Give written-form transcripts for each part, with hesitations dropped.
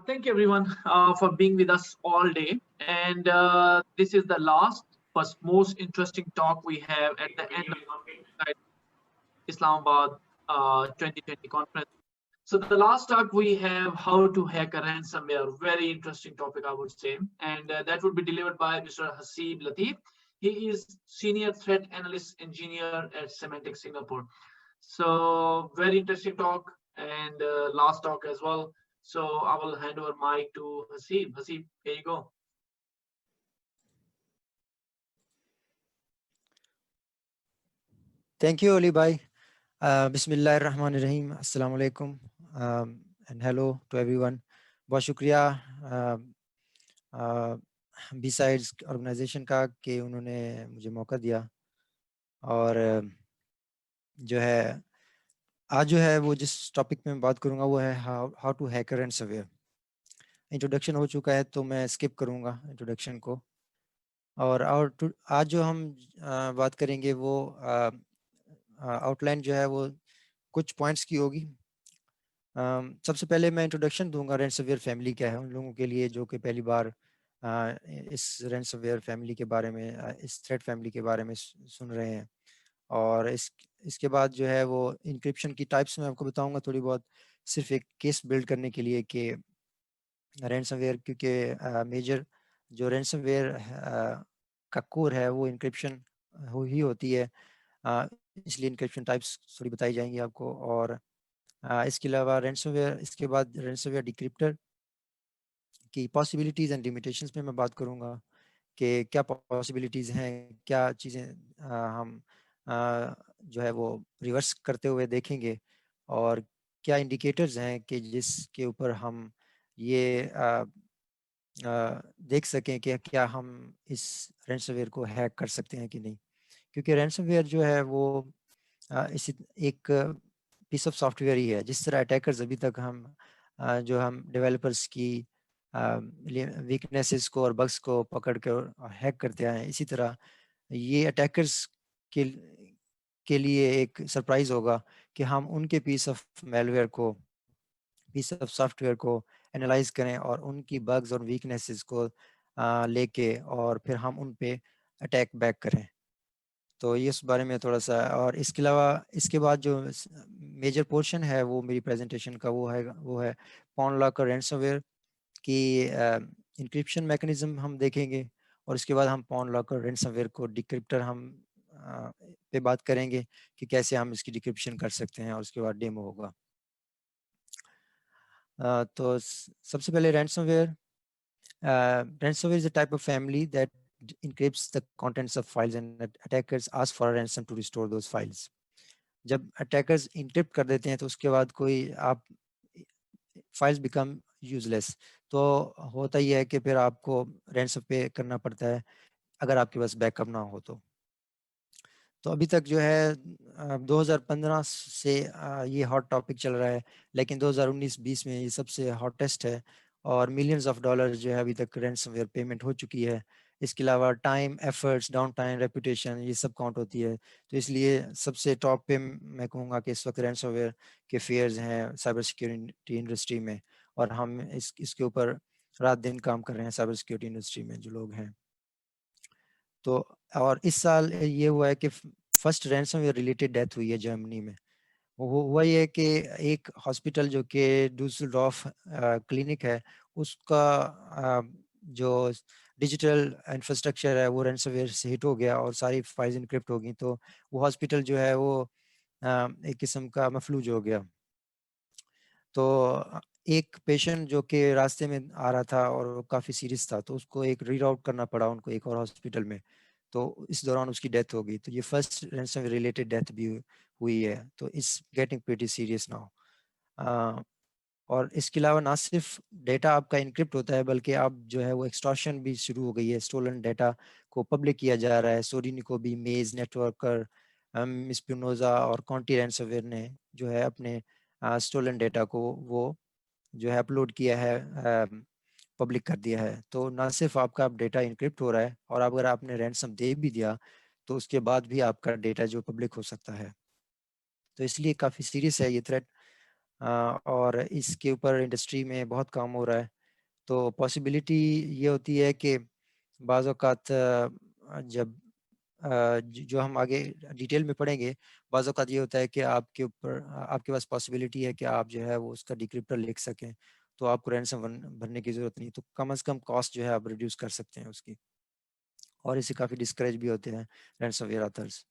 Thank you everyone for being with us all day. And this is the last but most interesting talk we have at the end of the Islamabad 2020 conference. So the last talk we have how to hack a ransomware. Very interesting topic, I would say. And that would be delivered by Mr. Hasib Latif. He is Senior Threat Analyst Engineer at Symantec Singapore. So very interesting talk and last talk as well. So I will hand over mic to Hasib. Hasib, here you go. Thank you, Ali Bhai. Bismillahir Rahmanir Rahim. Assalamu alaikum. And hello to everyone. बहुत शुक्रिया B-Sides organization का कि उन्होंने मुझे मौका दिया और जो है आज जो है वो जिस टॉपिक में बात करूँगा वो है how to hack ransomware. Introduction हो चुका है तो मैं स्किप करूँगा इंट्रोडक्शन को और आज जो हम बात करेंगे वो आउटलाइन जो है वो कुछ पॉइंट्स की होगी। सबसे पहले मैं इंट्रोडक्शन दूंगा रैंसमवेयर फैमिली क्या है उन लोगों के लिए जो कि पहली बार इस रैंसमवेयर फैमिली के बारे में इस थ्रेट फैमिली के बारे में सुन रहे हैं और इसके बाद जो है वो इंक्रिप्शन की टाइप्स में आपको बताऊंगा थोड़ी बहुत सिर्फ एक केस बिल्ड करने के लिए कि रैंसमवेयर क्योंकि मेजर जो रैंसमवेयर का कोर है वो इंक्रिप्शन ही होती है इसलिए इंक्रिप्शन टाइप्स थोड़ी बताई जाएंगी आपको और इसके अलावा रैंसमवेयर इसके बाद रैंसमवेयर डिक्रिप्टर की पॉसिबिलिटीज़ एंड लिमिटेशंस में मैं बात करूंगा कि क्या पॉसिबिलिटीज़ हैं क्या चीज़ें हम जो है वो रिवर्स करते हुए देखेंगे और क्या इंडिकेटर्स हैं कि जिसके ऊपर हम ये देख सकें कि क्या हम इस रैंसमवेयर को हैक कर सकते हैं कि नहीं क्योंकि रैंसमवेयर जो है वो इसी एक पीस ऑफ सॉफ्टवेयर ही है जिस तरह अटैकर्स अभी तक जो हम डेवलपर्स की वीकनेसेस को और बग्स को पकड़ कर हैक करते आए हैं इसी तरह ये अटैकर्स के लिए एक सरप्राइज होगा कि हम उनके पीस ऑफ सॉफ्टवेयर को एनालाइज करें और उनकी बग्स और वीकनेसेस को लेके और फिर हम उन पे अटैक बैक करें। तो ये इस बारे में थोड़ा सा और इसके अलावा इसके बाद जो मेजर पोर्शन है वो मेरी प्रेजेंटेशन का वो है पॉन लॉक और रैंसमवेयर की इंक्रिप्शन मैकेनिज्म हम देखेंगे और इसके बाद हम पॉन लॉक और रैंसमवेयर को डिक्रिप्टर हम पे बात करेंगे कि कैसे हम इसकी डिक्रिप्शन कर सकते हैं और उसके बाद डेमो होगा। तो सबसे पहले ransomware is a type of family that encrypts the contents of files and attackers ask for a ransom to restore those files. जब attackers encrypt कर देते हैं तो उसके बाद कोई आप files become useless तो होता ही है कि फिर आपको ransom पे करना पड़ता है अगर आपके पास बैकअप ना हो तो अभी तक जो है 2015 से ये हॉट टॉपिक चल रहा है लेकिन 2019-20 में ये सबसे हॉटेस्ट है और मिलियंस ऑफ डॉलर जो है अभी तक रैंसमवेयर पेमेंट हो चुकी है। इसके अलावा time efforts down time reputation ये सब काउंट होती है तो इसलिए सबसे टॉप पे मैं कहूँगा कि इस वक्त रैंसमवेयर के फेयर्स हैं साइबर सिक्योरिटी इंडस्ट्री में और हम इसके ऊपर रात दिन काम कर रहे हैं साइबर सिक्योरिटी इंडस्ट्री में जो लोग हैं। तो और इस साल ये हुआ है कि फर्स्ट रैंसमवेयर रिलेटेड डेथ हुई है जर्मनी में। वो हुआ ये कि एक हॉस्पिटल जो कि डूसलडॉर्फ क्लिनिक है उसका जो डिजिटल इंफ्रास्ट्रक्चर है वो रैंसमवेयर से हिट हो गया और सारी फाइल्स इनक्रिप्ट हो गई तो वो हॉस्पिटल जो है वो एक किस्म का मफलूज हो गया। तो एक पेशेंट जो कि रास्ते में आ रहा था और वो काफ़ी सीरियस था तो उसको एक रीराउट करना पड़ा उनको एक और हॉस्पिटल में तो इस दौरान उसकी डेथ हो गई। तो ये फर्स्ट रैंसम रिलेटेड डेथ भी हुई है तो it's getting pretty serious now. और इसके अलावा ना सिर्फ डेटा आपका इनक्रिप्ट होता है बल्कि आप जो है वो एक्सटॉर्शन भी शुरू हो गई है। स्टोलन डेटा को पब्लिक किया जा रहा है। सोडिनिको भी मेज नेटवर्कर मिस्पिनोजा और कॉन्टी रैंसमवेयर ने जो है अपने स्टोलन डेटा को वो जो है अपलोड किया है पब्लिक कर दिया है। तो ना सिर्फ आपका डेटा इनक्रिप्ट हो रहा है और अगर आपने रैंसम दे भी दिया तो उसके बाद भी आपका डेटा जो पब्लिक हो सकता है। तो इसलिए काफ़ी सीरियस है ये थ्रेट और इसके ऊपर इंडस्ट्री में बहुत काम हो रहा है तो पॉसिबिलिटी ये होती है कि बाज़ औक़ात जब जो हम आगे डिटेल में पढ़ेंगे, बाज़ औक़ात ये होता है कि आपके ऊपर आपके पास पॉसिबिलिटी है कि आप जो है वो उसका डिक्रिप्टर लिख सकें, तो आपको रैंसम भरने की ज़रूरत नहीं, तो कम से कम कॉस्ट जो है आप रिड्यूस कर सकते हैं उसकी। और इससे काफ़ी डिस्करेज भी होते हैं रैंसमवेयर ऑथर्स।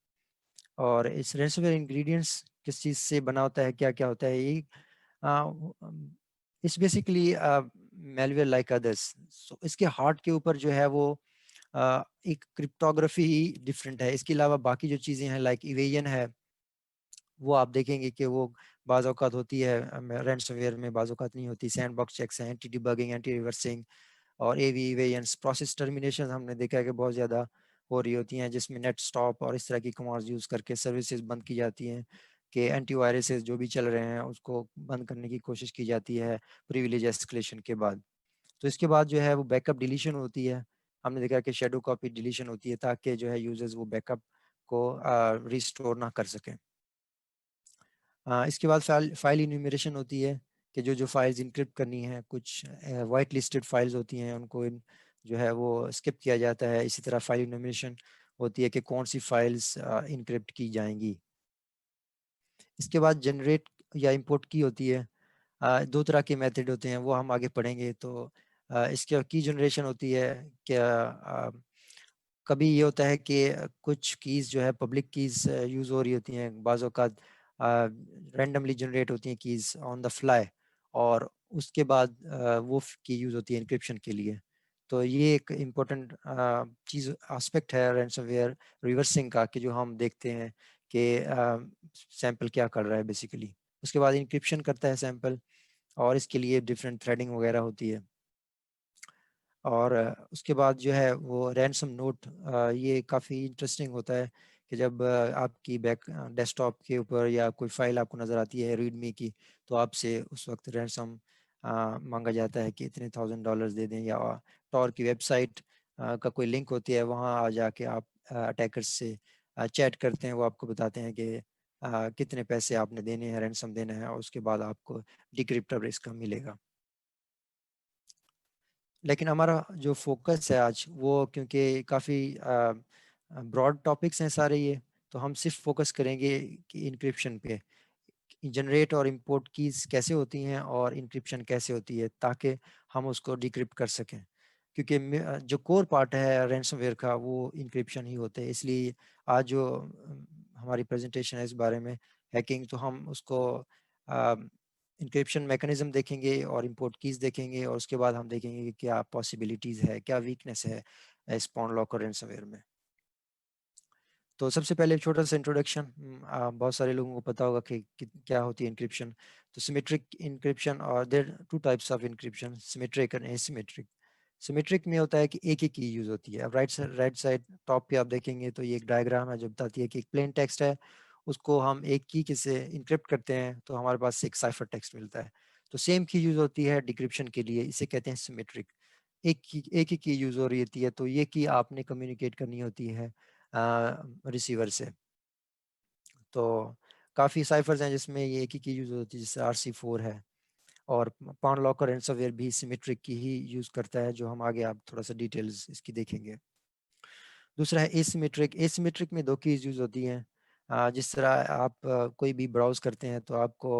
और इस रैंसमवेयर इंग्रेडिएंट्स किस चीज़ से बना होता है, क्या-क्या होता है, ये it's basically malware like others. So इसके हार्ट के ऊपर जो है वो एक क्रिप्टोग्राफी ही डिफरेंट है। इसके अलावा बाकी जो चीज़ें हैं लाइक इवेजन है, वो आप देखेंगे कि वो बाज़ औक़ात होती है रैंसमवेयर में, बाज़ औक़ात नहीं होती। सैंडबॉक्स चेक्स हैं, एंटी डिबगिंग, एंटी रिवर्सिंग और एवी इवेंट्स, प्रोसेस टर्मिनेशन हमने देखा है कि बहुत ज़्यादा हो रही होती हैं, जिसमें नेट स्टॉप और इस तरह की कमांड्स यूज़ करके सर्विसेज बंद की जाती हैं कि एंटीवायरसेस जो भी चल रहे हैं उसको बंद करने की कोशिश की जाती है प्रिविलेज एस्केलेशन के बाद। तो इसके बाद जो है वो बैकअप डिलीशन होती है। हमने देखा कि शैडो कॉपी डिलीशन होती है ताकि जो है यूजर्स वो बैकअप को रिस्टोर ना कर सकें। इसके बाद फाइल इन्यूमरेशन होती है कि जो फाइल्स इनक्रिप्ट करनी है, कुछ वाइट लिस्टेड फाइल्स होती हैं, उनको जो है वो स्किप किया जाता है। इसी तरह फाइल इन्यूमरेशन होती है कि कौन सी फाइल्स इनक्रिप्ट की जाएंगी। इसके बाद जनरेट या इंपोर्ट की होती है। दो तरह के मेथड होते हैं, वो हम आगे पढ़ेंगे। तो इसके की जनरेशन होती है क्या, कभी ये होता है कि कुछ कीज़ जो है पब्लिक कीज़ यूज़ हो रही होती हैं, बाज़ औक़ात रैंडमली जनरेट होती हैं कीज़ ऑन द फ्लाई, और उसके बाद वो की यूज़ होती है एन्क्रिप्शन के लिए। तो ये एक इम्पोर्टेंट चीज़ एस्पेक्ट है रैंसमवेयर रिवर्सिंग का, कि जो हम देखते हैं कि सैंपल क्या कर रहा है बेसिकली। उसके बाद एन्क्रिप्शन करता है सैंपल, और इसके लिए डिफरेंट थ्रेडिंग वगैरह होती है। और उसके बाद जो है वो रैंसम नोट, ये काफ़ी इंटरेस्टिंग होता है कि जब आपकी डेस्कटॉप के ऊपर या कोई फाइल आपको नज़र आती है रीडमी की, तो आपसे उस वक्त रैंसम मांगा जाता है कि इतने $1000 दे दें, या टॉर की वेबसाइट का कोई लिंक होती है, वहाँ आ जाके आप अटैकर्स से चैट करते हैं। वो आपको बताते हैं कि कितने पैसे आपने देने हैं, रैंसम देना है, और उसके बाद आपको डिक्रिप्टर इसका मिलेगा। लेकिन हमारा जो फोकस है आज वो, क्योंकि काफ़ी ब्रॉड टॉपिक्स हैं सारे ये, तो हम सिर्फ फोकस करेंगे कि इनक्रिप्शन पे, जनरेट और इंपोर्ट कीज़ कैसे होती हैं और इनक्रिप्शन कैसे होती है, ताकि हम उसको डिक्रिप्ट कर सकें। क्योंकि जो कोर पार्ट है रैंसमवेयर का वो इनक्रिप्शन ही होते हैं। इसलिए आज जो हमारी प्रेजेंटेशन है इस बारे में हैकिंग, तो हम उसको इंक्रिप्शन मैकेनिज्म देखेंगे और इंपोर्ट कीज देखेंगे, और उसके बाद हम देखेंगे कि क्या पॉसिबिलिटीज है, क्या वीकनेस है इस पॉन लॉक और रैंसमवेयर में। तो सबसे पहले एक छोटा सा इंट्रोडक्शन, बहुत सारे लोगों को पता होगा कि क्या होती है इंक्रिप्शन। तो सिमेट्रिक इंक्रिप्शन, और there two types of encryption, symmetric and asymmetric. Symmetric में होता है कि एक ही की यूज होती है। अब राइट साइड टॉप पे आप देखेंगे तो ये एक डायग्राम है जो बताती है कि एक प्लेन टेक्स्ट है, उसको हम एक की से इंक्रिप्ट करते हैं तो हमारे पास एक साइफर टेक्स्ट मिलता है। तो सेम की यूज होती है डिक्रिप्शन के लिए, इसे कहते हैं सिमेट्रिक। एक ही की यूज हो रही होती है, तो ये की आपने कम्युनिकेट करनी होती है रिसीवर से। तो काफ़ी साइफर्स हैं जिसमें ये एक ही की यूज होती है, जैसे RC4 है। और पाउंड लॉकर रैंसमवेयर भी सिमेट्रिक की ही यूज करता है, जो हम आगे आप थोड़ा सा डिटेल्स इसकी देखेंगे। दूसरा है एसिमेट्रिक। एसिमेट्रिक में दो कीज यूज होती हैं। जिस तरह आप कोई भी ब्राउज करते हैं तो आपको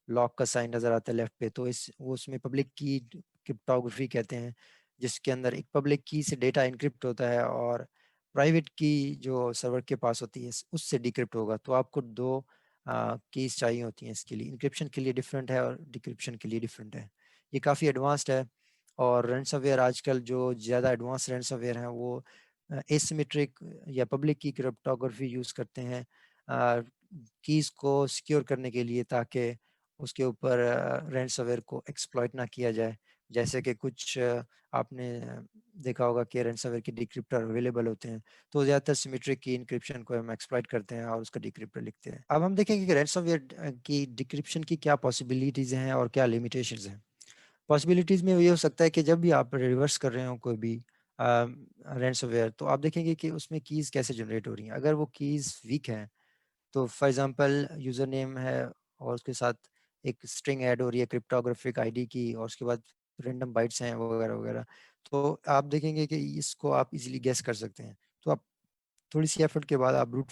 लॉक का साइन नजर आता है लेफ्ट पे, तो इस वो उसमें पब्लिक की क्रिप्टोग्राफी कहते हैं, जिसके अंदर एक पब्लिक की से डेटा इनक्रिप्ट होता है और प्राइवेट की जो सर्वर के पास होती है उससे डिक्रिप्ट होगा। तो आपको दो कीज चाहिए होती हैं इसके लिए। इंक्रिप्शन के लिए डिफरेंट है और डिक्रिप्शन के लिए डिफरेंट है। ये काफ़ी एडवांस्ड है, और रैंसमवेयर आजकल जो ज़्यादा एडवांस रैंसमवेयर हैं वो एसिमेट्रिक या पब्लिक की क्रिप्टोग्राफी यूज करते हैं कीज को सिक्योर करने के लिए, ताकि उसके ऊपर रैंसमवेयर को एक्सप्लॉइट ना किया जाए। जैसे कि कुछ आपने देखा होगा कि रैंसमवेयर के डिक्रिप्टर अवेलेबल होते हैं, तो ज़्यादातर सिमेट्रिक की इंक्रिप्शन को हम एक्सप्लॉइट करते हैं और उसका डिक्रिप्टर लिखते हैं। अब हम देखेंगे कि रैंसमवेयर की डिक्रिप्शन की क्या पॉसिबिलिटीज़ हैं और क्या लिमिटेशंस हैं। पॉसिबिलिटीज़ में ये हो सकता है कि जब भी आप रिवर्स कर रहे हो कोई भी रैंसमवेयर, तो आप देखेंगे कि उसमें कीज़ कैसे जनरेट हो रही हैं। अगर वो कीज़ वीक हैं, तो फॉर एग्जांपल यूज़र नेम है और उसके साथ एक स्ट्रिंग ऐड हो रही है क्रिप्टोग्राफिक आईडी की, और उसके बाद रैंडम बाइट्स हैं वगैरह वगैरह। तो आप देखेंगे कि इसको आप इजीली गेस कर सकते हैं। तो आप थोड़ी सी एफर्ट के बाद आप ब्रूट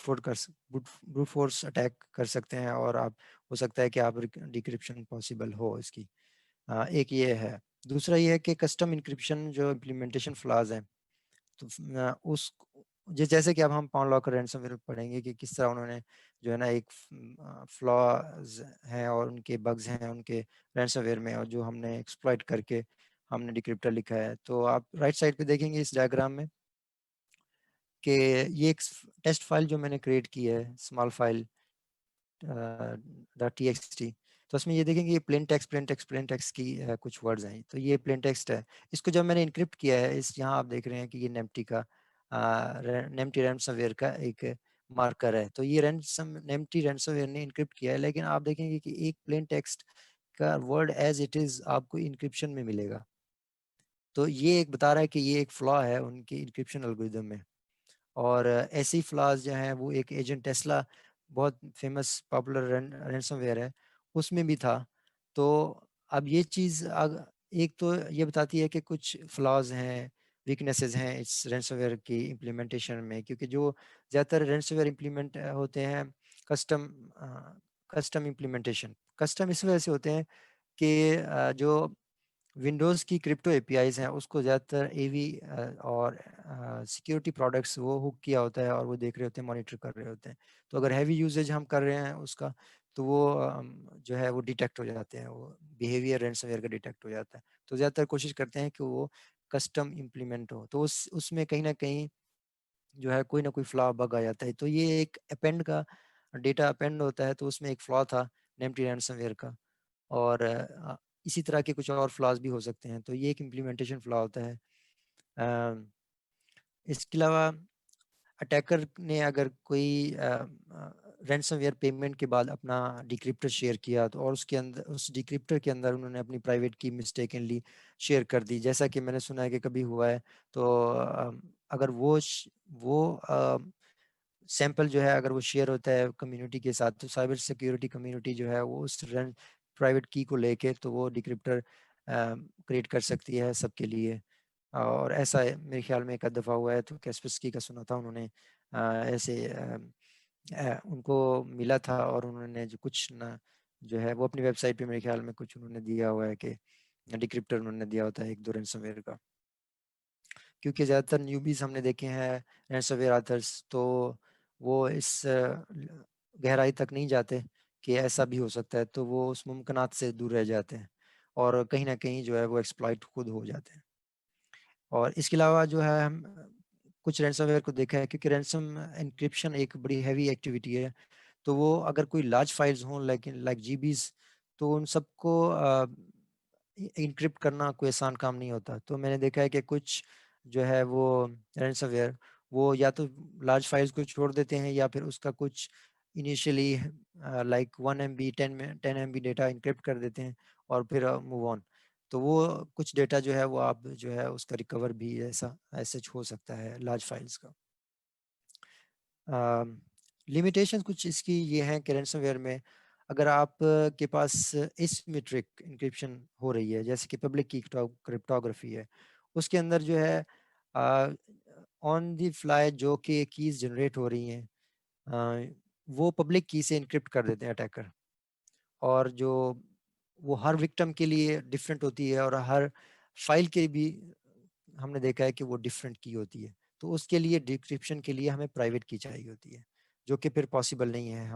फोर्स अटैक कर सकते हैं, और आप हो सकता है कि आप डिक्रिप्शन पॉसिबल हो इसकी। एक ये है। दूसरा ये है कि कस्टम इंक्रिप्शन जो इम्प्लीमेंटेशन फ्लॉज हैं, तो उस जैसे कि अब हम पाउंड लॉकर रैंसमवेयर पढ़ेंगे कि किस तरह उन्होंने जो है ना एक फ्लॉज हैं और उनके बग्स हैं उनके रैंसमवेयर में, और जो हमने एक्सप्लॉइट करके हमने डिक्रिप्टर लिखा है। तो आप राइट साइड पे देखेंगे इस डायग्राम में कि ये एक टेस्ट फाइल जो मैंने क्रिएट की है, स्मॉल फाइल .txt। तो उसमें ये देखेंगे ये प्लेन टेक्स्ट की कुछ वर्ड्स हैं। तो ये प्लेन टेक्स्ट है। इसको जब मैंने इनक्रिप्ट किया है, इस यहाँ आप देख रहे हैं कि ये नेम्टी रैंसमवेयर का एक मार्कर है। तो ये नेम्टी रैंसमवेयर ने इनक्रिप्ट किया है, लेकिन आप देखेंगे कि एक प्लेन टेक्स्ट का वर्ड एज इट इज आपको इनक्रिप्शन में मिलेगा। तो ये एक बता रहा है कि ये एक फ्लॉ है उनके इनक्रिप्शन एल्गोरिदम में। और ऐसे ही फ्लॉज जो हैं वो एक एजेंट टेस्ला, बहुत फेमस पॉपुलर रैंसमवेयर है, उसमें भी था। तो अब ये चीज़ एक तो ये बताती है कि कुछ फ्लॉज हैं, वीकनेसेस हैं इस रैंसमवेयर की इम्प्लीमेंटेशन में, क्योंकि जो ज़्यादातर रैंसमवेयर इम्प्लीमेंट होते हैं कस्टम कस्टम इम्प्लीमेंटेशन। कस्टम इस वजह से होते हैं कि जो विंडोज़ की क्रिप्टो एपीआईज हैं उसको ज़्यादातर एवी और सिक्योरिटी प्रोडक्ट्स वो हुक किया होता है, और वो देख रहे होते हैं, मॉनिटर कर रहे होते हैं। तो अगर हैवी यूजेज हम कर रहे हैं उसका, तो वो जो है वो डिटेक्ट हो जाते हैं, वो बिहेवियर रैंसमवेयर का डिटेक्ट हो जाता है। तो ज़्यादातर कोशिश करते हैं कि वो कस्टम इम्प्लीमेंट हो, तो उसमें कहीं ना कहीं जो है कोई ना कोई फ्लॉ बग आ जाता है। तो ये एक अपेंड का डेटा अपेंड होता है, तो उसमें एक फ्लॉ था नेम्टी रैंसमवेयर का। और इसी तरह के कुछ और फ्लॉज भी हो सकते हैं। तो ये एक इम्प्लीमेंटेशन फ्लॉ होता है। इसके अलावा अटैकर ने अगर कोई रैंसमवेयर पेमेंट के बाद अपना डिक्रिप्टर शेयर किया, तो और उसके अंदर उस डिक्रिप्टर के अंदर उन्होंने अपनी प्राइवेट की मिस्टेकनली शेयर कर दी, जैसा कि मैंने सुना है कि कभी हुआ है। तो अगर वो सैंपल जो है अगर वो शेयर होता है कम्युनिटी के साथ, तो साइबर सिक्योरिटी कम्युनिटी जो है वो उस प्राइवेट की को लेके तो वो डिक्रिप्टर क्रिएट कर सकती है सबके लिए। और ऐसा मेरे ख्याल में एक आध दफ़ा हुआ है। तो कैस्परस्की का सुना था उन्होंने ऐसे उनको मिला था, और उन्होंने जो कुछ ना जो है वो अपनी वेबसाइट पे मेरे ख्याल में कुछ उन्होंने दिया हुआ है कि डिक्रिप्टर उन्होंने दिया होता है एक दो रैंसमवेयर का। क्योंकि ज़्यादातर न्यूबीज हमने देखे हैं रैंसमवेयर ऑथर्स, तो वो इस गहराई तक नहीं जाते कि ऐसा भी हो सकता है, तो वो उस मुमकिनात से दूर रह जाते हैं, और कहीं ना कहीं जो है वो एक्सप्लॉइट खुद हो जाते हैं। और इसके अलावा जो है हम कुछ रैंसमवेयर को देखा है, क्योंकि रैंसम एन्क्रिप्शन एक बड़ी हैवी एक्टिविटी है। तो वो अगर कोई लार्ज फाइल्स हों लेकिन लाइक जीबीज, तो उन सबको इनक्रिप्ट करना कोई आसान काम नहीं होता। तो मैंने देखा है कि कुछ जो है वो रैंसमवेयर वो या तो लार्ज फाइल्स को छोड़ देते हैं, या फिर उसका कुछ initially like 1 MB 10 MB data encrypt कर देते हैं, और फिर मूव ऑन। तो वो कुछ डेटा जो है वो आप जो है उसका रिकवर भी ऐसा ऐसे हो सकता है लार्ज फाइल्स का। लिमिटेशन कुछ इसकी ये हैं कि रैंसमवेयर में अगर आप के पास एसिमेट्रिक इंक्रिप्शन हो रही है, जैसे कि पब्लिक की क्रिप्टोग्राफी है, उसके अंदर जो है ऑन द फ्लाई जो कि कीज जनरेट हो रही हैं, वो पब्लिक की से इनक्रिप्ट कर देते हैं अटैकर। और जो वो हर विक्टिम के लिए डिफरेंट होती है, और हर फाइल के भी हमने देखा है कि वो डिफरेंट की होती है। तो उसके लिए डिक्रिप्शन के लिए हमें प्राइवेट की चाहिए होती है, जो कि फिर पॉसिबल नहीं है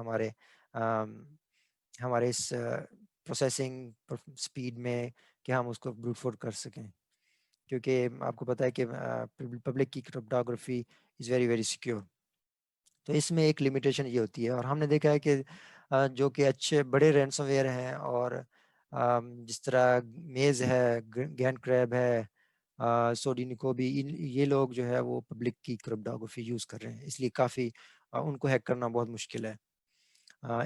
हमारे इस प्रोसेसिंग स्पीड में कि हम उसको ब्रूट फोर्स कर सकें। क्योंकि आपको पता है कि पब्लिक की cryptography is very very secure. तो इसमें एक लिमिटेशन ये होती है। और हमने देखा है कि जो कि अच्छे बड़े रैंसमवेयर हैं, और जिस तरह मेज है, गैन क्रैब है, सोडिनिको भी, ये लोग जो है वो पब्लिक की क्रिप्टोग्राफी यूज़ कर रहे हैं, इसलिए काफ़ी उनको हैक करना बहुत मुश्किल है।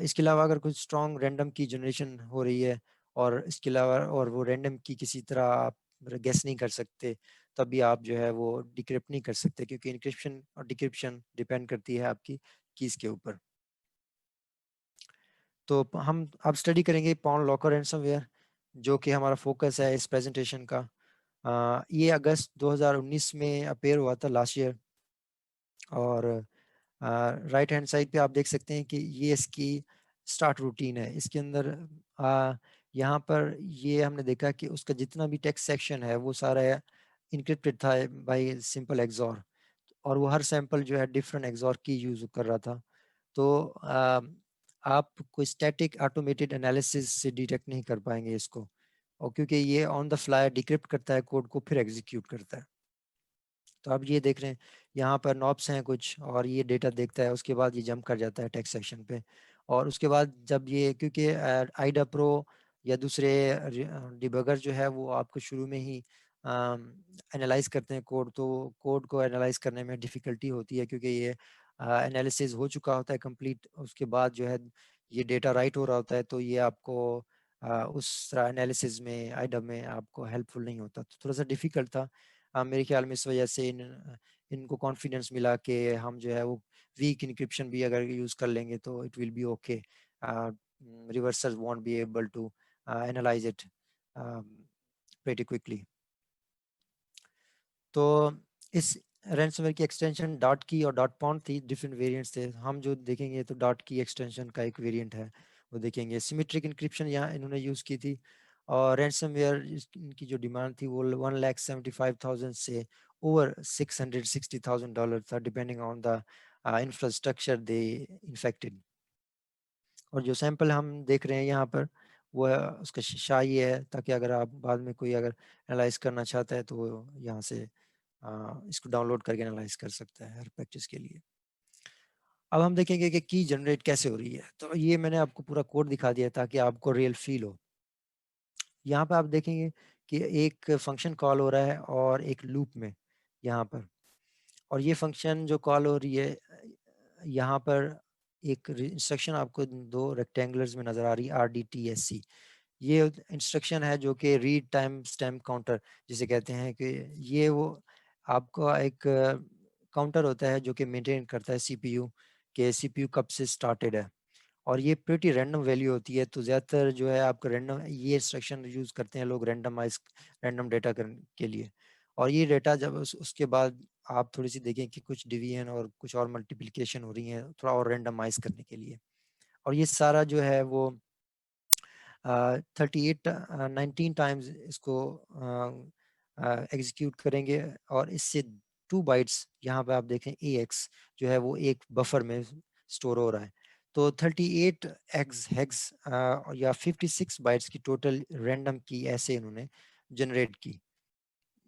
इसके अलावा अगर कुछ स्ट्रॉन्ग रैंडम की जनरेशन हो रही है, और इसके अलावा और वो रैंडम की किसी तरह आप गेस नहीं कर सकते, तब भी आप जो है वो डिक्रिप्ट नहीं कर सकते, क्योंकि इनक्रिप्शन और डिक्रिप्शन डिपेंड करती है आपकी कीज के ऊपर। तो हम अब स्टडी करेंगे पाउंड लॉकर रैंसमवेयर, जो कि हमारा फोकस है इस प्रेजेंटेशन का। ये अगस्त 2019 में अपेयर हुआ था, लास्ट ईयर। और राइट हैंड साइड पे आप देख सकते हैं कि ये इसकी स्टार्ट रूटीन है। इसके अंदर यहाँ पर ये हमने देखा कि उसका जितना भी टेक्स्ट सेक्शन है वो सारा इनक्रिप्टेड था बाय सिंपल एक्सॉर, और वो हर सैंपल जो है डिफरेंट एक्सॉर की यूज कर रहा था। तो आप कोई स्टैटिक ऑटोमेटेड एनालिसिस से डिटेक्ट नहीं कर पाएंगे इसको, और क्योंकि ये ऑन द फ्लाई डिक्रिप्ट करता है कोड को, फिर एग्जीक्यूट करता है। तो आप ये देख रहे हैं यहाँ पर नॉब्स हैं कुछ, और ये डेटा देखता है, उसके बाद ये जंप कर जाता है टेक्स्ट सेक्शन पे। और उसके बाद जब ये, क्योंकि आइडा प्रो या दूसरे डिबगर जो है वो आपको शुरू में ही एनालाइज करते हैं कोड, तो कोड को एनालाइज करने में डिफ़िकल्टी होती है, क्योंकि ये एनालिसिस हो चुका होता है कंप्लीट, उसके बाद जो है ये डेटा राइट हो रहा होता है, तो ये आपको उस एनालिसिस में आइडा में आपको हेल्पफुल नहीं होता, तो थोड़ा सा डिफ़िकल्ट था। मेरे ख्याल में इस वजह से इनको कॉन्फिडेंस मिला कि हम जो है वो वीक इनक्रिप्शन भी अगर यूज़ कर लेंगे तो it will be okay, reversers won't be able to analyse it pretty quickly। तो इस रैंसमवेयर की एक्सटेंशन डॉट की और डॉट पॉन्ड थी, डिफरेंट वेरिएंट्स थे। हम जो देखेंगे तो डॉट की एक्सटेंशन का एक वेरिएंट है वो देखेंगे। सिमेट्रिक इंक्रिप्शन यहाँ इन्होंने यूज़ की थी, और रैंसमवेयर इनकी जो डिमांड थी वो 1,75,000 से ओवर $660,000 था, depending on the infrastructure they infected. और जो सैंपल हम देख रहे हैं यहाँ पर वो उसका शाई है, ताकि अगर आप बाद में कोई अगर एनालाइज करना चाहता है तो वो यहाँ से इसको डाउनलोड करके एनालाइज कर सकता है हर प्रैक्टिस के लिए। अब हम देखेंगे कि की जनरेट कैसे हो रही है। तो ये मैंने आपको पूरा कोड दिखा दिया ताकि आपको रियल फील हो। यहाँ पे आप देखेंगे कि एक फंक्शन कॉल हो रहा है और एक लूप में यहाँ पर, और ये फंक्शन जो कॉल हो रही है यहाँ पर एक इंस्ट्रक्शन आपको दो रेक्टेंगुलर्स में नजर आ रही है, RDTSC। ये इंस्ट्रक्शन है जो कि रीड टाइम स्टैम्प काउंटर जिसे कहते हैं, कि ये वो आपका एक काउंटर होता है जो कि मेंटेन करता है सीपीयू, के सीपीयू कब से स्टार्टेड है, और ये प्रीटी रैंडम वैल्यू होती है। तो ज़्यादातर जो है आपका रैंडम ये इंस्ट्रक्शन यूज़ करते हैं लोग रैंडमाइज रैंडम डेटा के लिए। और ये डेटा जब उसके बाद आप थोड़ी सी देखें कि कुछ डिवीजन और कुछ और मल्टीप्लिकेशन हो रही है, थोड़ा और रैंडमाइज करने के लिए। और ये सारा जो है वो 19 टाइम्स इसको एग्जीक्यूट करेंगे, और इससे 2 बाइट्स यहाँ पे आप देखें AX जो है वो एक बफर में स्टोर हो रहा है। तो 38 एक्स हेक्स या 56 बाइट्स की टोटल रैंडम की ऐसे इन्होंने जनरेट की।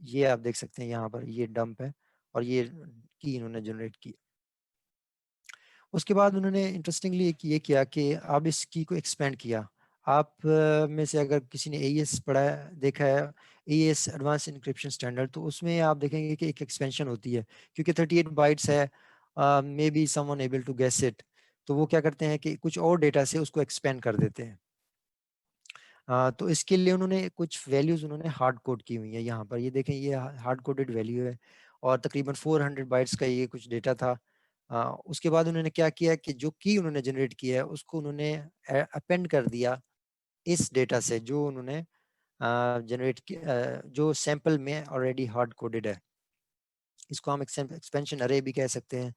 ये आप देख सकते हैं यहाँ पर, ये डंप है और ये की इन्होंने जनरेट की। उसके बाद उन्होंने इंटरेस्टिंगली ये किया कि अब इस की को एक्सपेंड किया। आप में से अगर किसी ने AES पढ़ा है, देखा है AES एडवांस इंक्रिप्शन स्टैंडर्ड, तो उसमें आप देखेंगे कि एक एक्सपेंशन होती है, क्योंकि 38 बाइट्स है, maybe someone able to guess it. तो वो क्या करते हैं कि कुछ और डेटा से उसको एक्सपेंड कर देते हैं। तो इसके लिए उन्होंने कुछ वैल्यूज उन्होंने हार्ड कोड की हुई है। यहाँ पर ये देखें, ये हार्ड कोडेड वैल्यू है, और तकरीबन 400 बाइट्स का ये कुछ डेटा था। उसके बाद उन्होंने क्या किया कि जो की उन्होंने जनरेट किया है उसको उन्होंने अपेंड कर दिया इस डेटा से जो उन्होंने जनरेट किया, जो सैंपल में ऑलरेडी हार्ड कोडेड है। इसको हम एक्सपेंशन अरे भी कह सकते हैं।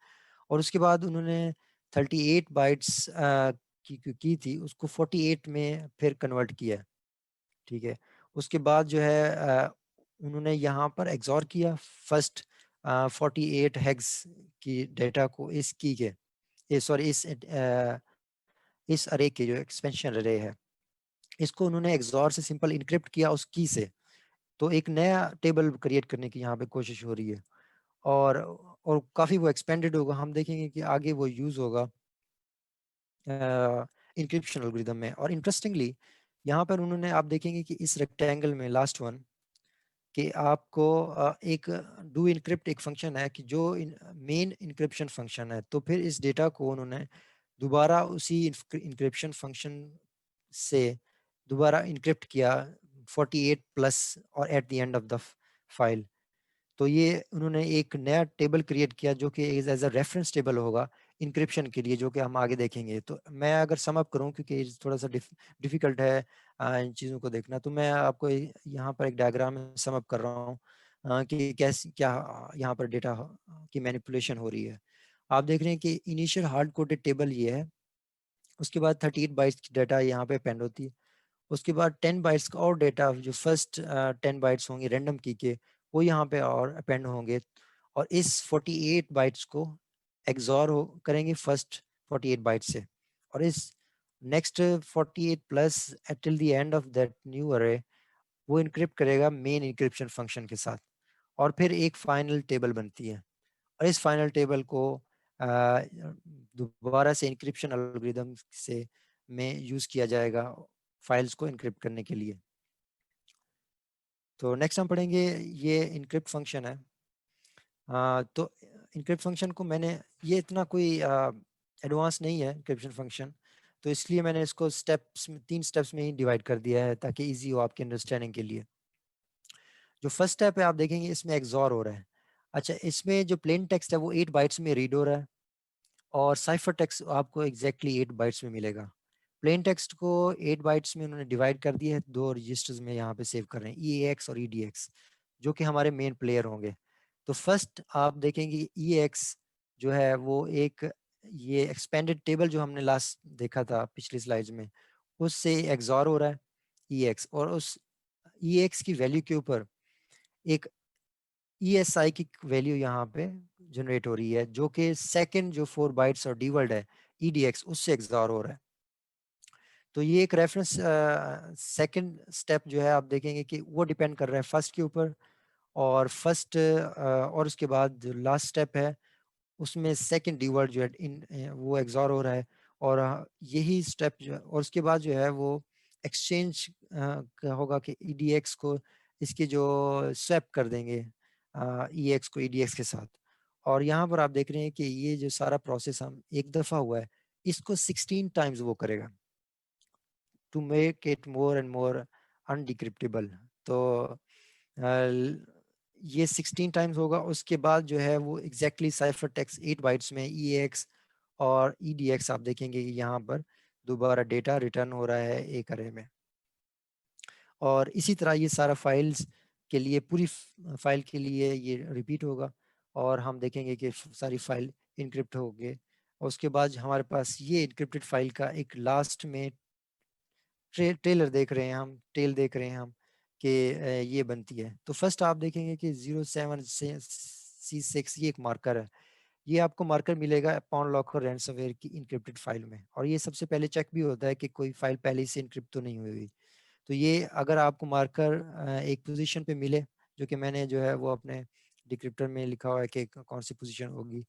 और उसके बाद उन्होंने 38 बाइट्स की थी, उसको 48 में फिर कन्वर्ट किया। ठीक है। उसके बाद जो है उन्होंने यहाँ पर एग्जॉर किया फर्स्ट 48 हेक्स की डेटा को इस की के सॉरी इस अरे के जो एक्सपेंशन अरे है, इसको उन्होंने एग्जॉर से सिंपल इनक्रिप्ट किया उस की से। तो एक नया टेबल क्रिएट करने की यहाँ पे कोशिश हो रही है, और काफी वो एक्सपेंडेड होगा। हम देखेंगे कि आगे वो यूज होगा इंक्रिप्शन एल्गोरिदम में। और इंटरेस्टिंगली यहाँ पर उन्होंने, आप देखेंगे कि इस रेक्टेंगल में लास्ट वन कि आपको एक डू इनक्रिप्ट एक फंक्शन है कि जो मेन इनक्रिप्शन फंक्शन है। तो फिर इस डेटा को उन्होंने दोबारा उसी इनक्रिप्शन फंक्शन से दोबारा इनक्रिप्ट किया 48 प्लस और at the end of the file. तो ये उन्होंने एक नया टेबल क्रिएट किया जो कि एज अ रेफरेंस टेबल होगा इंक्रिप्शन के लिए, जो कि हम आगे देखेंगे। तो मैं अगर सम अप करूं, क्योंकि थोड़ा सा डिफिकल्ट है इन चीज़ों को देखना। तो मैं आपको यहाँ पर एक डायग्राम में सम अप कर रहा हूँ कि कैसे क्या यहाँ पर डेटा की मैनिपुलेशन हो रही है। आप देख रहे हैं कि इनिशियल हार्ड कोडेड टेबल ये है, उसके बाद 38 बाइट्स की डाटा यहाँ पे अपेंड होती है, उसके बाद 10 बाइट्स का और डेटा जो फर्स्ट 10 बाइट्स होंगे रैंडम की के, वो यहाँ पे और अपेंड होंगे, और इस 48 बाइट्स को एक्सॉर करेंगे फर्स्ट 48 बाइट्स से, और इस next 48 plus till the end of that new अरे वो इनक्रिप्ट करेगा मेन इनक्रिप्शन फंक्शन के साथ, और फिर एक फाइनल टेबल बनती है, और इस फाइनल टेबल को दोबारा से इंक्रिप्शन एल्गोरिदम से में यूज किया जाएगा फाइल्स को इनक्रिप्ट करने के लिए। तो नेक्स्ट हम पढ़ेंगे ये इनक्रिप्ट फंक्शन है। तो इनक्रिप्ट फंक्शन को मैंने, ये इतना कोई एडवांस नहीं है इनक्रिप्शन फंक्शन, तो इसलिए मैंने इसको स्टेप्स में 3 स्टेप्स में ही डिवाइड कर दिया है ताकि इजी हो आपके अंडरस्टैंडिंग के लिए। जो फर्स्ट स्टेप है आप देखेंगे इसमें एक्सॉर हो रहा है। अच्छा, इसमें जो प्लेन टेक्स्ट है वो 8 बाइट्स में रीड हो रहा है, और साइफर टेक्स्ट आपको एग्जैक्टली 8 बाइट्स में मिलेगा। प्लेन टेक्स्ट को 8 बाइट्स में उन्होंने डिवाइड कर दिया है, 2 रजिस्टर्स में यहाँ पे सेव कर रहे हैं, EAX और EDX, जो कि हमारे मेन प्लेयर होंगे। तो फर्स्ट आप देखेंगे EAX जो है वो एक, ये एक्सपेंडेड टेबल जो हमने लास्ट देखा था पिछली स्लाइड्स में, उससे एक्सॉर हो रहा है EX, और उस EX की वैल्यू के ऊपर एक ESI की वैल्यू यहाँ पे जनरेट हो रही है, जो कि सेकंड जो 4 बाइट्स और डीवर्ल्ड है EDX उससे एक्सॉर हो रहा है। तो ये एक रेफरेंस सेकंड स्टेप जो है आप देखेंगे कि वो डिपेंड कर रहा है फर्स्ट के ऊपर, और फर्स्ट और उसके बाद जो लास्ट स्टेप है उसमें सेकंड डीवर्ड जो है वो एक्सॉर हो रहा है, और यही स्टेप जो है, और उसके बाद जो है वो एक्सचेंज होगा कि EDX को इसके जो स्वैप कर देंगे EX को EDX के साथ। और यहाँ पर आप देख रहे हैं कि ये जो सारा प्रोसेस हम एक दफा हुआ है, इसको 16 टाइम्स वो करेगा to make it more and more undecryptable. तो ये 16 टाइम्स होगा, उसके बाद जो है वो एग्जैक्टली साइफर टेक्स्ट 8 बाइट्स में EAX और EDX आप देखेंगे कि यहाँ पर दोबारा डेटा रिटर्न हो रहा है एक अरे में, और इसी तरह ये सारा फाइल्स के लिए, पूरी फाइल के लिए ये रिपीट होगा, और हम देखेंगे कि सारी फाइल इनक्रिप्ट हो गए। और उसके बाद हमारे पास ये इनक्रिप्टेड फाइल का एक लास्ट में ट्रेलर देख रहे हैं हम, टेल देख रहे हैं हम कि ये बनती है। तो फर्स्ट आप देखेंगे कि 07C6 ये एक मार्कर है, ये आपको मार्कर मिलेगा पॉन लॉकर रैंसमवेयर की इनक्रिप्टेड फाइल में, और ये सबसे पहले चेक भी होता है कि कोई फाइल पहले से इनक्रिप्ट तो नहीं हुई हुई। तो ये अगर आपको मार्कर एक पोजीशन पे मिले, जो कि मैंने जो है वो अपने डिक्रिप्टर में लिखा हुआ है कि कौन सी पोजीशन होगी,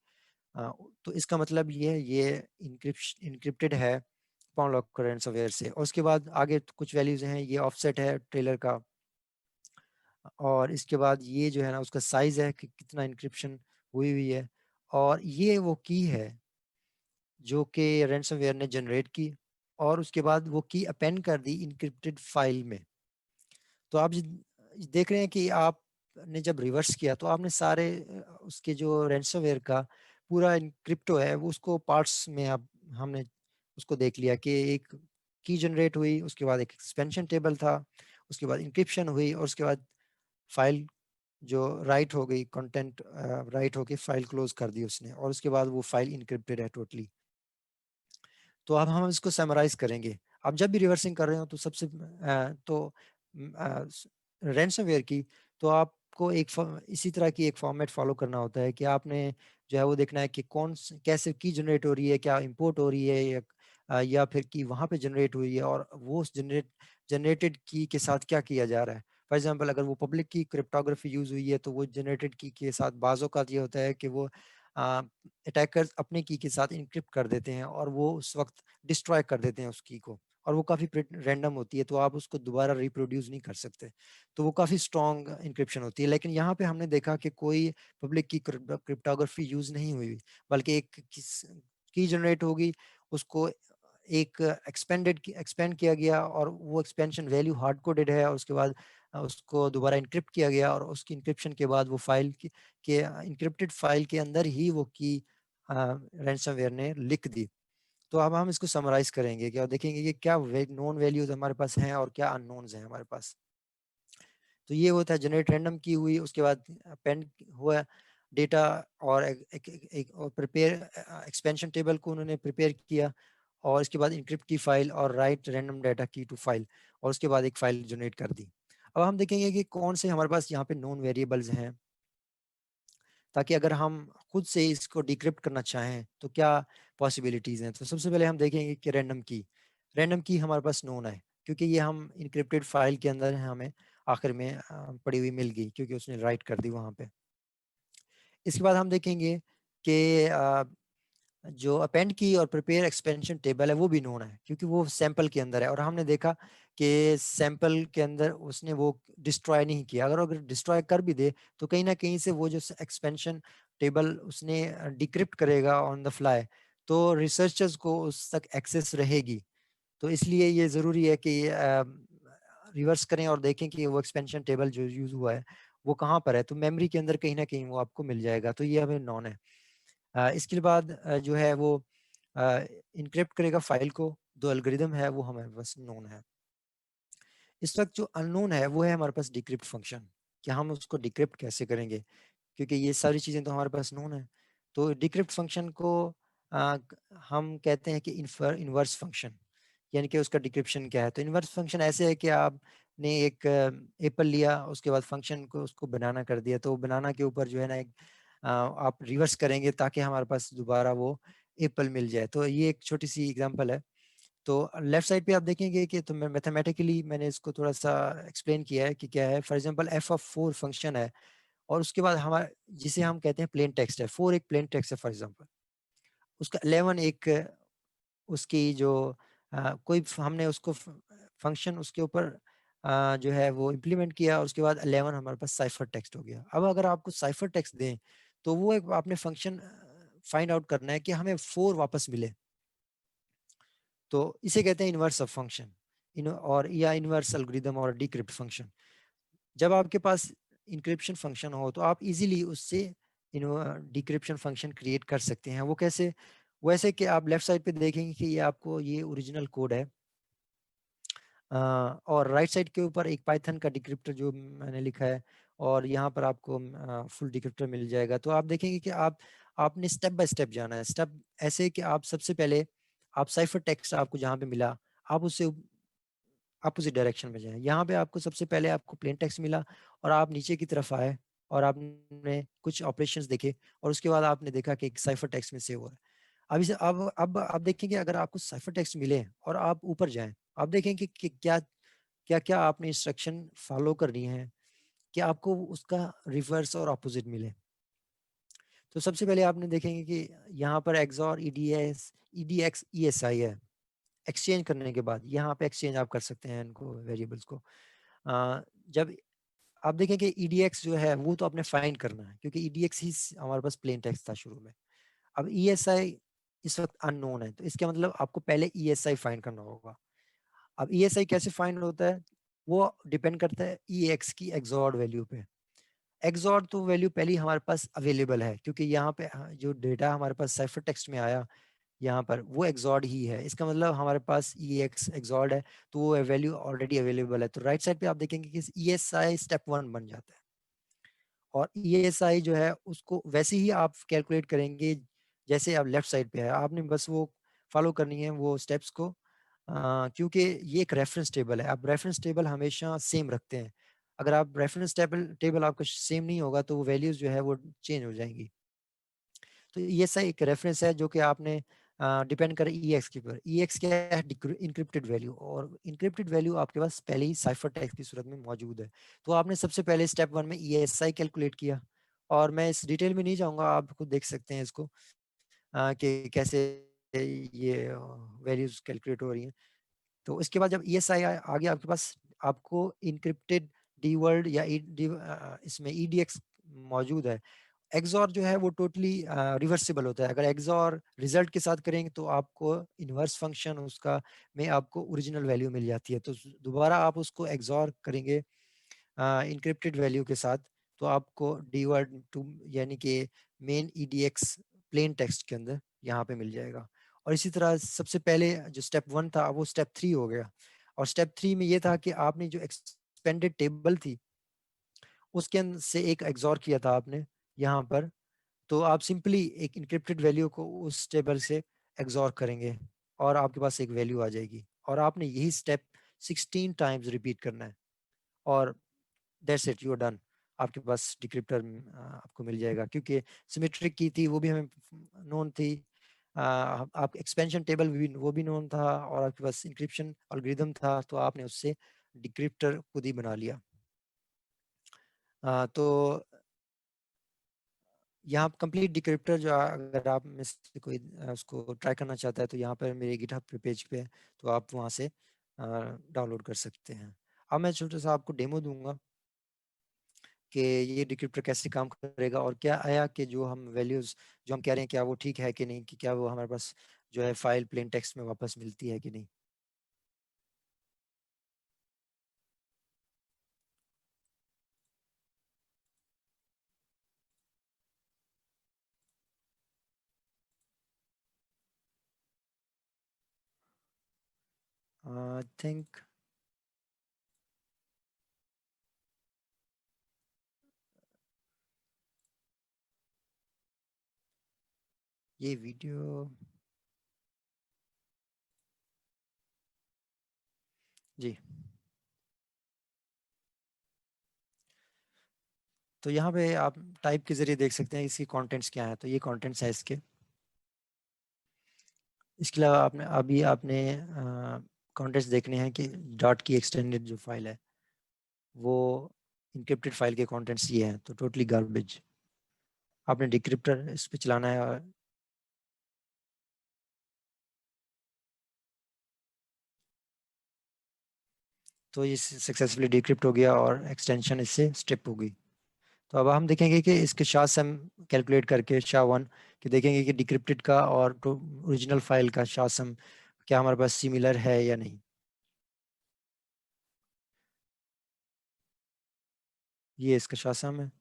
तो इसका मतलब ये है ये इनक्रिप्टेड है पॉन लॉकर रैंसमवेयर से। और उसके बाद आगे कुछ वैल्यूज हैं, ये ऑफसेट है ट्रेलर का, और इसके बाद ये जो है ना उसका साइज है कि कितना इंक्रिप्शन हुई हुई है, और ये वो की है जो कि रैंसमवेयर ने जनरेट की, और उसके बाद वो की अपेंड कर दी इनक्रिप्टेड फाइल में। तो आप देख रहे हैं कि आपने जब रिवर्स किया तो आपने सारे उसके जो रैंसमवेयर का पूरा इनक्रिप्टो है वो उसको पार्ट्स में आप हमने उसको देख लिया कि एक की जनरेट हुई, उसके बाद एक एक्सपेंशन टेबल था, उसके बाद इंक्रिप्शन हुई, और उसके बाद फाइल जो राइट हो गई, कंटेंट राइट होके फाइल क्लोज कर दी उसने, और उसके बाद वो फाइल इनक्रिप्टेड है टोटली। तो अब हम इसको समराइज करेंगे। आप जब भी रिवर्सिंग कर रहे हो तो सबसे तो रैंसमवेयर की, तो आपको एक इसी तरह की एक फॉर्मेट फॉलो करना होता है कि आपने जो है वो देखना है कि कैसे की जनरेट हो रही है, क्या इंपोर्ट हो रही है, या फिर की वहां पे जनरेट हुई है, और वो जनरेटेड की के साथ क्या किया जा रहा है। फॉर एग्जांपल अगर वो पब्लिक की क्रिप्टोग्राफी यूज हुई है तो वो जनरेटेड की के साथ बाजों का ये होता है कि वो अटैकर्स अपने की के साथ इंक्रिप्ट कर देते हैं, और वो उस वक्त डिस्ट्रॉय कर देते हैं उस की को, और वो काफ़ी रैंडम होती है, तो आप उसको दोबारा रिप्रोड्यूस नहीं कर सकते। तो वो काफ़ी स्ट्रॉन्ग इंक्रिप्शन होती है। लेकिन यहाँ पे हमने देखा कि कोई पब्लिक की क्रिप्टोग्राफी यूज नहीं हुई, बल्कि एक की जनरेट होगी, उसको एक एक्सपेंड किया गया, और वो एक्सपेंशन वैल्यू हार्ड कोडेड है, और उसके बाद उसको दोबारा इंक्रिप्ट किया गया, और उसकी इंक्रिप्शन के बाद वो फाइल के इंक्रिप्टेड फाइल के अंदर ही वो की रैंसमवेयर ने लिख दी। तो अब हम इसको समराइज करेंगे क्या, देखेंगे कि क्या नोन वैल्यूज हमारे पास हैं और क्या अननोन्स हैं हमारे पास। तो ये होता है जनरेट रैंडम की हुई, उसके बाद अपेंड हुआ डेटा, और एक प्रिपेयर एक्सपेंशन टेबल को उन्होंने प्रिपेयर किया, और इसके बाद इनक्रिप्ट की फाइल और राइट रैंडम डाटा की टू फाइल, और उसके बाद एक फाइल जनरेट कर दी। अब हम देखेंगे कि कौन से हमारे पास यहाँ पे नॉन वेरिएबल्स हैं, ताकि अगर हम खुद से इसको डिक्रिप्ट करना चाहें तो क्या पॉसिबिलिटीज हैं। तो सबसे पहले हम देखेंगे कि रैंडम की हमारे पास नोन है, क्योंकि ये हम इनक्रिप्टेड फाइल के अंदर है, हमें आखिर में पड़ी हुई मिल गई क्योंकि उसने राइट कर दी वहां पे। इसके बाद हम देखेंगे कि जो अपेंड की और प्रिपेयर एक्सपेंशन टेबल है वो भी नोन है, क्योंकि वो सैंपल के अंदर है, और हमने देखा कि सैंपल के अंदर उसने वो डिस्ट्रॉय नहीं किया। अगर अगर डिस्ट्रॉय कर भी दे तो कहीं ना कहीं से वो जो एक्सपेंशन टेबल उसने डिक्रिप्ट करेगा ऑन द फ्लाई, तो रिसर्चर्स को उस तक एक्सेस रहेगी। तो इसलिए ये ज़रूरी है कि रिवर्स करें और देखें कि वो एक्सपेंशन टेबल जो यूज़ हुआ है वो कहाँ पर है, तो मेमोरी के अंदर कहीं ना कहीं वो आपको मिल जाएगा। तो ये हमें नॉन है। इसके बाद जो है वो इनक्रिप्ट करेगा फाइल को, दो एल्गोरिदम है वो हमारे पास नोन है। इस वक्त जो अननोन है वो है हमारे पास डिक्रिप्ट फंक्शन, कि हम उसको डिक्रिप्ट कैसे करेंगे, क्योंकि ये सारी चीज़ें तो हमारे पास नोन है। तो डिक्रिप्ट फंक्शन को हम कहते हैं कि इनवर्स फंक्शन, यानी कि उसका डिक्रिप्शन क्या है। तो इनवर्स फंक्शन ऐसे है कि आपने एक एप्पल लिया, उसके बाद फंक्शन को उसको बनाना कर दिया, तो बनाना के ऊपर जो है ना एक आप रिवर्स करेंगे ताकि हमारे पास दोबारा वो एप्पल मिल जाए। तो ये एक छोटी सी एग्जांपल है। तो लेफ्ट साइड पे आप देखेंगे कि तो मैथमेटिकली मैंने इसको थोड़ा सा एक्सप्लेन किया है कि क्या है। फॉर एग्जांपल f(4) फंक्शन है, और उसके बाद हमारा जिसे हम कहते हैं प्लेन टेक्स्ट है, 4 एक प्लेन टेक्स्ट है फॉर एग्जांपल, उसका 11 एक उसकी जो कोई हमने उसको फंक्शन उसके ऊपर जो है वो इम्प्लीमेंट किया, और उसके बाद 11 हमारे पास साइफर टेक्स्ट हो गया। अब अगर आपको साइफर टेक्स्ट दें तो वो एक आपने फंक्शन फाइंड आउट करना है कि हमें 4 वापस मिले, तो इसे कहते हैं इनवर्स ऑफ फंक्शन, और या इनवर्स एल्गोरिथम और डिक्रिप्ट फंक्शन। जब आपके पास इंक्रिप्शन फंक्शन हो तो आप इजीली उससे डिक्रिप्शन फंक्शन क्रिएट कर सकते हैं। वो कैसे? वैसे कि आप लेफ्ट साइड पे देखेंगे कि ये आपको ये ओरिजिनल कोड है, और राइट साइड के ऊपर एक पाइथन का डिक्रिप्टर जो मैंने लिखा है, और यहाँ पर आपको फुल डिक्रिप्टर मिल जाएगा। तो आप देखेंगे कि आपने स्टेप बाय स्टेप जाना है। स्टेप ऐसे कि आप सबसे पहले आप साइफर टेक्स्ट आपको जहाँ पे मिला, आप उससे अपोजिट डायरेक्शन में जाएं। यहाँ पे आपको सबसे पहले आपको प्लेन टेक्स्ट मिला, और आप नीचे की तरफ आए और आपने कुछ ऑपरेशंस देखे, और उसके बाद आपने देखा कि एक साइफर टेक्स्ट में सेव हो रहा है। अब इसे अब आप देखेंगे अगर आपको साइफर टेक्स्ट मिले और आप ऊपर जाएं, आप देखेंगे कि क्या क्या क्या आपने इंस्ट्रक्शन फॉलो करनी है कि आपको उसका रिवर्स और अपोजिट मिले। तो सबसे पहले आपने देखेंगे कि यहाँ पर एक्सॉर ईडीएस ईडीएक्स ईएसआई है। एक्सचेंज करने के बाद यहाँ पे एक्सचेंज आप कर सकते हैं इनको वेरिएबल्स को। जब आप देखें कि ईडीएक्स जो है वो तो आपने फाइंड करना है, क्योंकि ईडीएक्स ही हमारे पास प्लेन टेक्स्ट था शुरू में। अब ईएसआई इस वक्त अननोन है, तो इसका मतलब आपको पहले ईएसआई फाइंड करना होगा। अब ईएसआई कैसे फाइंड होता है? वो डिपेंड करता है ईएक्स की एक्सॉर्ड वैल्यू पे। एक्सॉर्ड तो वैल्यू पहले ही हमारे पास अवेलेबल है, क्योंकि यहाँ पे जो डेटा हमारे पास साइफर टेक्स्ट में आया यहाँ पर वो एक्सॉर्ड ही है। इसका मतलब हमारे पास ई एक्स एक्सॉर्ड है, तो वो वैल्यू ऑलरेडी अवेलेबल है। तो राइट साइड पे आप देखेंगे कि ई एस आई स्टेप 1 बन जाता है, और ई एस आई जो है उसको वैसे ही आप कैलकुलेट करेंगे जैसे आप लेफ्ट साइड पे है। आपने बस वो फॉलो करनी है वो स्टेप्स को, क्योंकि ये एक रेफरेंस टेबल है। आप रेफरेंस टेबल हमेशा सेम रखते हैं। अगर आप रेफरेंस टेबल टेबल आपका सेम नहीं होगा तो वो वैल्यूज जो है वो चेंज हो जाएंगी। तो ये सही एक रेफरेंस है जो कि आपने डिपेंड करे ईएक्स के ऊपर। ईएक्स क्या है? इनक्रिप्टेड वैल्यू, और इनक्रिप्टेड वैल्यू आपके पास पहले ही साइफर टेक्स्ट की सूरत में मौजूद है। तो आपने सबसे पहले स्टेप 1 में ईएसआई कैलकुलेट किया, और मैं इस डिटेल में नहीं जाऊंगा, आप खुद देख सकते हैं इसको कि कैसे ये वैल्यूज कैलकुलेट हो रही हैं। तो इसके बाद जब ईएसआई आ गया आपके पास, आपको इनक्रिप्टेड डी वर्ल्ड या इसमें ईडीएक्स मौजूद है। एक्सॉर जो है वो टोटली रिवर्सिबल होता है। अगर एक्सॉर रिजल्ट के साथ करेंगे तो आपको इनवर्स फंक्शन उसका में आपको ओरिजिनल वैल्यू मिल जाती है। तो दोबारा आप उसको एक्सॉर करेंगे इनक्रिप्टेड वैल्यू के साथ, तो आपको डीवर्ड टू यानी कि मेन ईडीएक्स प्लेन टेक्स्ट के अंदर यहाँ पे मिल जाएगा। और इसी तरह सबसे पहले जो स्टेप 1 था वो स्टेप 3 हो गया। और स्टेप 3 में ये था कि आपने जो एक्सपेंडेड टेबल थी उसके अंदर से एक एग्जॉर किया था आपने यहाँ पर, तो आप सिंपली एक इनक्रिप्टेड वैल्यू को उस टेबल से एग्जॉर करेंगे और आपके पास एक वैल्यू आ जाएगी, और आपने यही स्टेप 16 टाइम्स रिपीट करना है और that's it, you are done. आपके पास डिक्रिप्टर आपको मिल जाएगा, क्योंकि सिमेट्रिक की थी वो भी हमें नोन थी, आप एक्सपेंशन टेबल भी वो भी नोन था, और आपके पास इंक्रिप्शन एल्गोरिथम था, तो आपने उससे डिक्रिप्टर खुद ही बना लिया। तो यहाँ कंप्लीट डिक्रिप्टर जो अगर आप में से कोई उसको ट्राई करना चाहता है तो यहाँ पर मेरे गिटहब पे पेज पे है, तो आप वहाँ से डाउनलोड कर सकते हैं। अब मैं छोटा सा आपको डेमो दूंगा कि ये डिक्रिप्टर कैसे काम करेगा और क्या आया कि जो हम वैल्यूज जो हम कह रहे हैं क्या वो ठीक है कि नहीं, कि क्या वो हमारे पास जो है फाइल प्लेन टेक्स्ट में वापस मिलती है कि नहीं। आई थिंक ये वीडियो जी, तो यहाँ पे आप टाइप के जरिए देख सकते हैं इसकी कंटेंट्स क्या है। तो ये कंटेंट्स है इसके। इसके अलावा आपने कंटेंट्स देखने हैं कि डॉट की एक्सटेंडेड जो फाइल है वो इनक्रिप्टेड फाइल के कंटेंट्स ये हैं, तो टोटली गार्बेज। आपने डिक्रिप्टर इस पे चलाना है और तो ये सक्सेसफुली डिक्रिप्ट हो गया और एक्सटेंशन इससे स्ट्रिप हो गई। तो अब हम देखेंगे कि इसके SHA-SUM कैलकुलेट करके SHA-1 कि देखेंगे कि डिक्रिप्टेड का और ओरिजिनल फाइल का SHA-SUM क्या हमारे पास सिमिलर है या नहीं। ये इसका SHA-SUM है।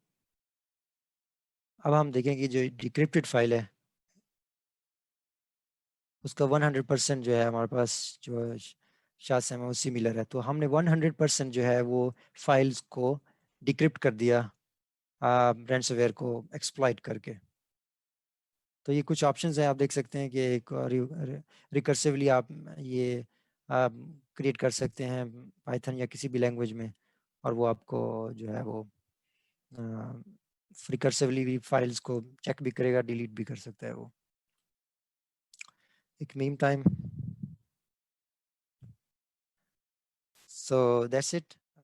अब हम देखेंगे जो डिक्रिप्टेड फाइल है उसका 100% जो है हमारे पास जो SHA-SUM है वो सिमिलर है। तो हमने 100% जो है वो फाइल्स को डिक्रिप्ट कर दिया रैंसमवेयर को एक्सप्लॉइट करके। तो ये कुछ ऑप्शंस हैं, आप देख सकते हैं कि एक रिकर्सिवली आप ये क्रिएट कर सकते हैं पाइथन या किसी भी लैंग्वेज में, और वो आपको जो है वो रिकर्सिवली भी फाइल्स को चेक भी करेगा, डिलीट भी कर सकता है वो। एक meme time. So that's it.